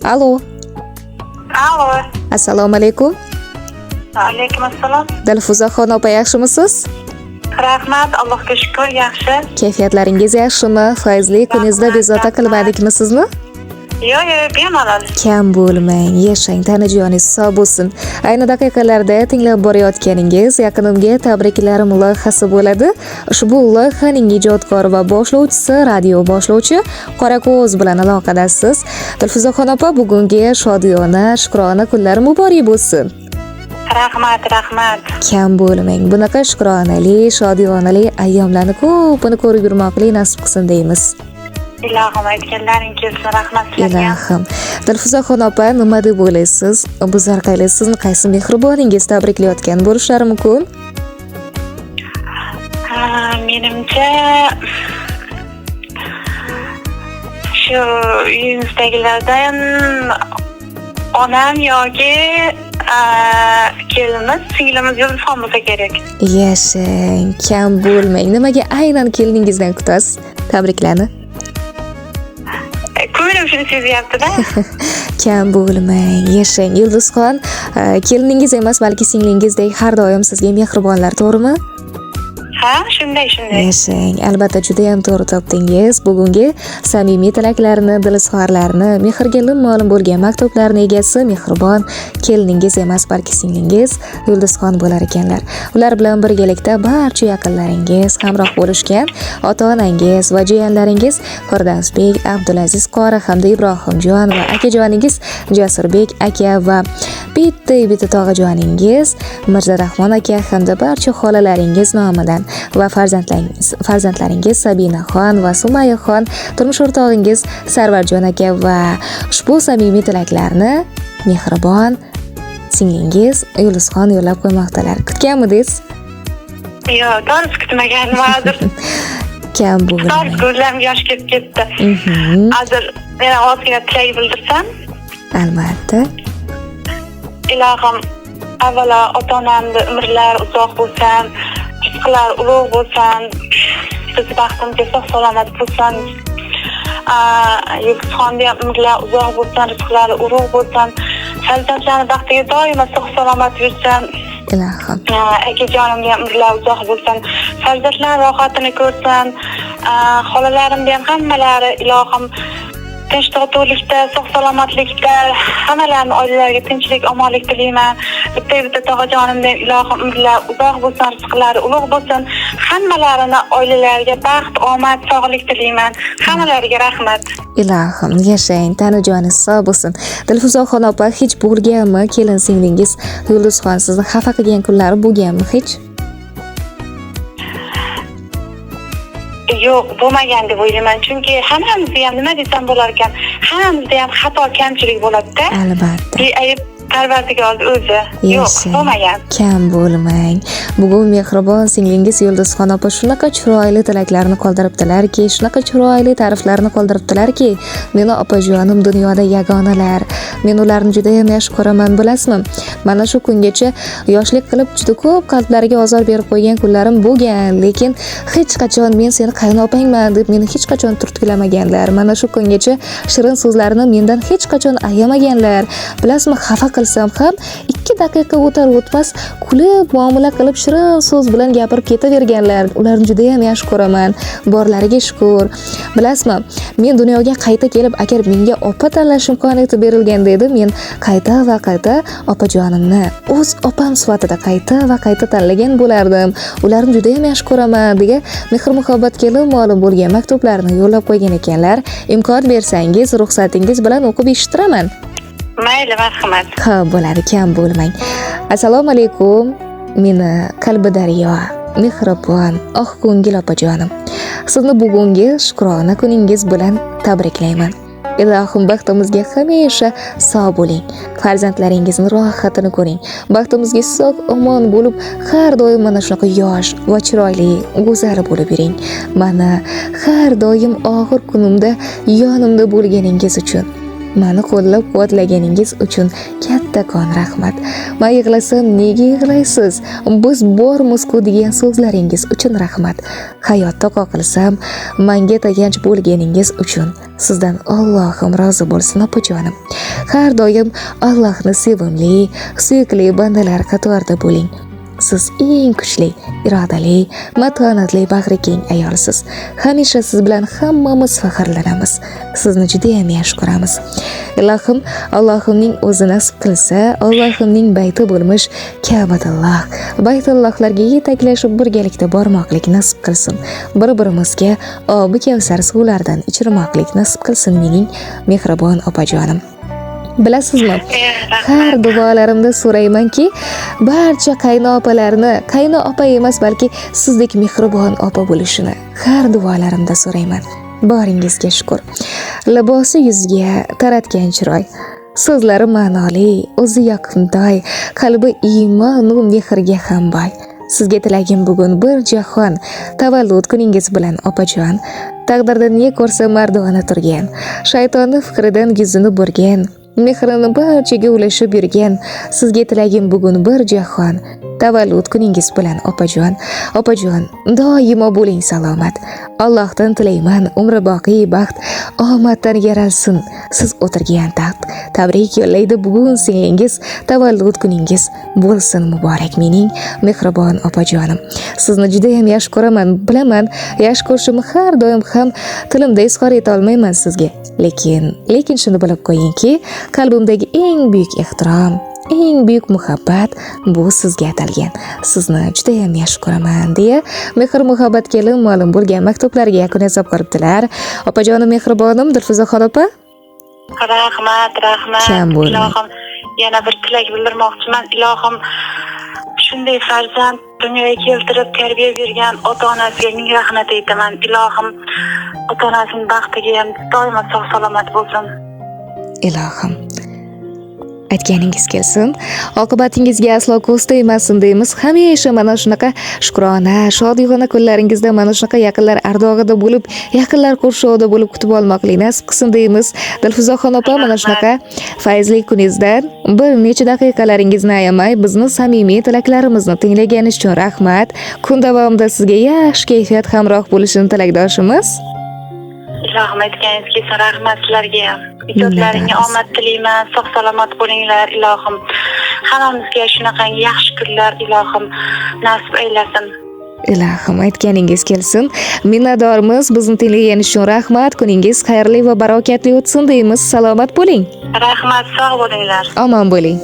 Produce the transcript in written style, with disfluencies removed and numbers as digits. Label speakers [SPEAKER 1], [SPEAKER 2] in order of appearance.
[SPEAKER 1] Alo.
[SPEAKER 2] Alo.
[SPEAKER 1] Assalomu alaykum.
[SPEAKER 2] Alaykum assalom.
[SPEAKER 1] Dilfuzaxon opa yaxshimisiz?
[SPEAKER 2] Rahmat, Allohga shukr, yaxshi.
[SPEAKER 1] Kayfiyatlaringiz yaxshimi? Fayzli kuningizda bezovta qilmadikmi sizni?
[SPEAKER 2] Yo'q, bemalol.
[SPEAKER 1] Kam bo'lmang, yashang, tanajoningiz sog' bo'lsin. Ayni daqiqalarda tinglab borayotganingiz yaqinimga tabriklarim loyihasi bo'ladi. Ushbu loyihaning ijodkori va boshlovchisi radio boshlovchi Qorako'z bilan aloqadasiz. Dilfuzaxon opa, bugungi shodiyona, shukrona kunlar muborak bo'lsin.
[SPEAKER 2] Rahmat.
[SPEAKER 1] Kam bo'lmang. Bunaqa shukronali, shodiyonali ayyomlarni ko'pini ko'rib yurmoqli nasib qilsin deymiz.
[SPEAKER 2] Ilohim aytganlaring kelsin, rahmat sizlarga.
[SPEAKER 1] Ilohim. Dilfuzaxon opa, nima deb o'ylaysiz? Bizlar qayli sizni qaysi mehriboningiz tabriklayotgan bo'lishlari mumkin?
[SPEAKER 2] Menimcha shu uyimizdagilardan onam yoki kelinimiz, singlimiz Yulduzxon bo'lsa kerak.
[SPEAKER 1] Yashang, kam bo'lmang. Nimaga aynan keliningizdan kutasiz tabriklarni?
[SPEAKER 2] Ko'nglim shuni sezyapti-da.
[SPEAKER 1] Kam bo'lmang, yashang. Yulduzxon, keliningiz emas, balki singlingizdek har doim sizga mehribonlar, to'g'rimi?
[SPEAKER 2] Ha, shunday.
[SPEAKER 1] Yashang. Albatta juda ham to'g'ri topdingiz. Bugungi samimiy tilaklarni, dilizhorlarni, mehrga lim-molim bo'lgan maktublarning egasi mehribon keliningiz emas, balki singlingiz Yulduzxon bo'lar ekanlar. Ular bilan birgalikda barcha yaqinlaringiz hamroh bo'lishgan ota-onangiz va jiyanlaringiz Firdavsbek, Abdulaziz qori hamda Ibrohimjon va akajoningiz Jasurbek aka va bitta tog'ajoningiz Mirzarahmon aka hamda barcha xolalaringiz nomidan va farzandlaringiz Sabinaxon va Sumayaxon, turmush o'rtog'ingiz Sarvarjon aka va ushbu samimiy tilaklarni mehribon singlingiz Yulduzxon yo'llab qo'ymoqdalar. Kutganmidingiz?
[SPEAKER 2] Yo'q, to'g'risi kutmaganman hozir.
[SPEAKER 1] Kam bo'lmang.
[SPEAKER 2] Ko'zlarimga yosh kelib ketdi. Hozir men ozgina tilak bildirsam?
[SPEAKER 1] Albatta.
[SPEAKER 2] Ilohim, avvalo ota-onamning umrlari uzoq bo'lsin, rizqlar ulug' bo'lsin, biz baxtimizga sog'-salomat bo'lsin. Yulduzxonning ham umrlari uzoq bo'lsin, rizqlari ulug' bo'lsin. Farzandlarning baxtiga doimo sog'-salomat yursin.
[SPEAKER 1] Ilohim.
[SPEAKER 2] Akajonimning ham umrlari uzoq bo'lsin. Farzandlar rohatini ko'rsin. Xolalarimning ham hammalari ilohim tinch totuvlikda, sog'-salomatlikda, hammalarning oilalariga tinchlik, omonlik tilayman. Bitta tog'ajonimdan ilohim umrlari uzoq bo'lsin, rizqlari ulug' bo'lsin. Hammalarini oilalariga baxt, omad, sog'lik tilayman. Hammalariga rahmat.
[SPEAKER 1] Ilohim, yashang, tanajoningiz sog' bo'lsin. Dilfuzaxon opa, hech bo'lganmi kelin singlingiz Yulduzxon sizni xafa qilgan kunlari bo'lganmi hech?
[SPEAKER 2] Yo'q, bo'lmagan deb o'ylayman. Chunki hammamizda ham nima desam bo'lar ekan, hammamizda ham xato, kamchilik bo'ladi-da.
[SPEAKER 1] Albatta.
[SPEAKER 2] Ayb Parvardigor o'zi. Yo'q, bo'lmagan.
[SPEAKER 1] Kam bo'lmang. Bugun mehribon singlingiz Yulduzxon opa shunaqa chiroyli tilaklarni qoldiribdilarki, shunaqa chiroyli ta'riflarni qoldiribdilarki, meni opajonim dunyoda yagonalar. Men ularni juda ham yaxshi ko'raman, bilasizmi? Mana shu kungacha yoshlik qilib juda ko'p qalblariga ozor berib qo'ygan kunlarim bo'lgan, lekin hech qachon men seni qaynopangman deb meni hech qachon turtkiklamaganlar. Mana shu kungacha shirin so'zlarini mendan hech qachon ayamaganlar. Bilasizmi, xafa qilsam ham 2 daqiqa o'tar o'tmas kulib, muomala qilib shirin so'z bilan gapirib ketaverganlar. Ularni juda ham yaxshi ko'raman. Borlariga shukr. Bilasizmi, men dunyoga qayta kelib, agar menga opa tanlash imkoniyati berilganda edi, men qayta va qayta opajonimni o'z opam sifatida qayta va qayta tanlagan bo'lardim. Ularni juda ham yaxshi ko'raman degan mehr-muhabbatga ma'lum bo'lgan maktublarni yo'llab qo'ygan ekanlar. Imkon bersangiz, ruxsatingiz bilan o'qib eshittiraman.
[SPEAKER 2] Mayli, marhamat.
[SPEAKER 1] Ha, bo'ladi, kam bo'lmang. Assalomu alaykum. Meni qalbi daryo, mehribon, oq ko'ngil opajonim. Sizni bugungi shukrona kuningiz bilan tabriklayman. Ilohim baxtimizga hamisha sog' bo'ling. Farzandlaringizni rohatini ko'ring. Baxtimizga sog' omon bo'lib, har doim mana shunaqa yosh va chiroyli, go'zal bo'lib yuring. Mana har doim og'ir kunimda yonimda bo'lganingiz uchun Meni qo'llab-quvvatlaganingiz uchun kattakon rahmat. Men yig'lasam, nega yig'laysiz? Biz bormiz-ku degan so'zlaringiz uchun rahmat. Hayotda qoqilsam, menga tayanch bo'lganingiz uchun sizdan Allohim rozi bo'lsin opajonim. Har doim Allohni sevimli, suyukli bandalar qatorida bo'ling. Siz eng kuchli, irodali, matonatli, bag'ri keng ayolsiz. Hamisha siz bilan hammamiz faxrlanamiz. Sizni juda ham yaxshi ko'ramiz. Ilohim, Allohimning o'zi nasib qilsa, Allohimning bayti bo'lmish Ka'batulloh, baytullohlarga yetaklashib birgalikda bormoqlik nasib qilsin. Bir-birimizga obi kavsar suvlardan ichirmoqlik nasib qilsin mening mehribon opajonim. Bilasizmi? Har duolarimda so'raymanki, barcha qayno opa emas, balki sizdek mehribon opa bo'lishini har duolarimda so'rayman. Boringizga shukr. Libosi yuzga taratgan chiroy, so'zlari ma'noli, o'zi yoqimtoy, qalbi iymon va mehrga ham boy. Sizga tilagim bugun bir jahon tavallud kuningiz bilan opajon. Taqdirda ne ko'rsa mardona turgan, shaytonni fikridan yuzini burgan, mehrini barchaga ulashib yurgan sizga tilagim bugun bir jahon tavallud kuningiz bilan opajon. Opajon, doimo bo'ling salomat. Allohdan tilayman umri boqiy baxt, omaddan yaralsin siz o'tirgan taxt. Tabrik yo'llaydi bugun singlingiz, tavallud kuningiz bo'lsin muborak mening mehribon opajonim. Sizni juda ham yaxshi ko'raman, bilaman. Yaxshi ko'rishimni har doim ham tilimda izhor eta olmayman sizga. Lekin shuni bilib qo'yingki, qalbimdagi eng buyuk ehtirom, eng buyuk muhabbat bu sizga atalgan. Sizni juda ham yaxshi ko'raman deya mehr muhabbat kelin ma'lum bo'lgan maktublarga yakun yasab qolibdilar. Opajonim mehribonim Dilfuzaxon opa.
[SPEAKER 2] Rahmat.
[SPEAKER 1] Kam bo'ling.
[SPEAKER 2] Ilohim, yana bir tilak bildirmoqchiman. Ilohim, shunday farzand dunyoga keltirib tarbiya bergan ota-onasiga ming rahmat aytaman. Ilohim, ota-onasining baxtiga ham doimo sog' salomat bo'lsin.
[SPEAKER 1] Ilohim, aytganingiz kelsin, oqibatingizga aslo ko'z tegmasin deymiz. Hamisha mana shunaqa shukrona, shodiyona kunlaringizda mana shunaqa yaqinlar ardog'ida bo'lib, yaqinlar qurshovida bo'lib kutib olmoqlik nasib qilsin deymiz. Dilfuzaxon opa, mana shunaqa fayzli kuningizdan bir necha daqiqalaringizni ayamay bizni samimiy tilaklarimizni tinglaganiz uchun rahmat. Kun davomida sizga yaxshi kayfiyat hamroh bo'lishini tilakdoshimiz.
[SPEAKER 2] Ilohim, aytganingizga rahmat sizlarga ham. Ijodlaringga omad tilayman, sog' salomat bo'linglar ilohim. Hammamizga shunaqangi yaxshi kunlar ilohim nasib aylasin.
[SPEAKER 1] Ilohim, aytganingiz kelsin. Minnatdormiz bizni tinglaganingiz uchun rahmat. Kuningiz xayrli va barokatli o'tsin deymiz. Salomat bo'ling.
[SPEAKER 2] Rahmat, sog' bo'linglar.
[SPEAKER 1] Omon bo'ling.